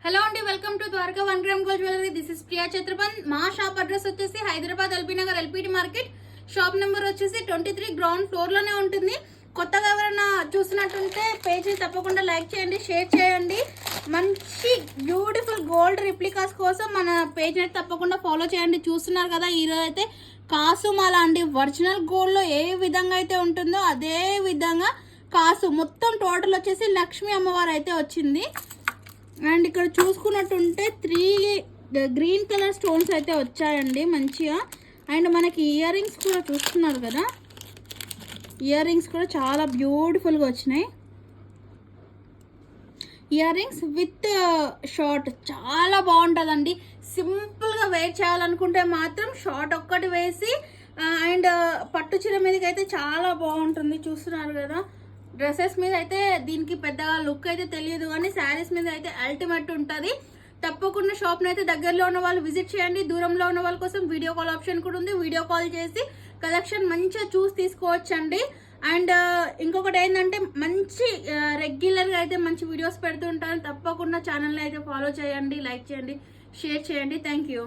Hello అండి, welcome to Dwaraka 1 gram gold jewellery. This is Priya Chatrapan. మా shop address వచ్చేసి Hyderabad LB Nagar LPT market. Shop number వచ్చేసి 23 ground floor లోనే ఉంటుంది. కొత్తగా ఎవరైనా చూసినట్టుంటే పేజ్ తప్పకుండా లైక్ చేయండి, షేర్ చేయండి. మంచి బ్యూటిఫుల్ గోల్డ్ రిప్లికాస్ కోసం మన పేజ్ అయితే తప్పకుండా ఫాలో చేయండి. చూస్తున్నారు కదా, ఈరోజు అయితే కాసుమాల అండి. ఒరిజినల్ గోల్డ్ లో ఏ విధంగా అయితే ఉంటుందో అదే విధంగా కాసు మొత్తం టోటల్ వచ్చేసి లక్ష్మీ అమ్మవారు అయితే వచ్చింది. అండ్ ఇక్కడ చూసుకున్నట్టుంటే 3 గ్రీన్ కలర్ స్టోన్స్ అయితే వచ్చాయండి మంచిగా. అండ్ మనకి ఇయర్ రింగ్స్ కూడా చూస్తున్నారు కదా, ఇయర్ రింగ్స్ కూడా చాలా బ్యూటిఫుల్గా వచ్చినాయి. ఇయర్ రింగ్స్ విత్ షార్ట్ చాలా బాగుంటుందండి. సింపుల్గా వేర్ చేయాలనుకుంటే మాత్రం షార్ట్ ఒక్కటి వేసి అండ్ పట్టు చీర మీదకి అయితే చాలా బాగుంటుంది. చూస్తున్నారు కదా, డ్రెస్సెస్ మీద అయితే దీనికి పెద్దగా లుక్ అయితే తెలియదు, కానీ శారీస్ మీద అయితే అల్టిమేట్ ఉంటుంది. తప్పకుండా షాప్ని అయితే దగ్గరలో ఉన్న వాళ్ళు విజిట్ చేయండి. దూరంలో ఉన్న వాళ్ళ కోసం వీడియో కాల్ ఆప్షన్ కూడా ఉంది. వీడియో కాల్ చేసి కలెక్షన్ మంచిగా చూసి తీసుకోవచ్చండి. అండ్ ఇంకొకటి ఏంటంటే మంచి రెగ్యులర్గా అయితే మంచి వీడియోస్ పెడుతూ ఉంటాను. తప్పకుండా ఛానల్ని అయితే ఫాలో చేయండి, లైక్ చేయండి, షేర్ చేయండి. Thank you.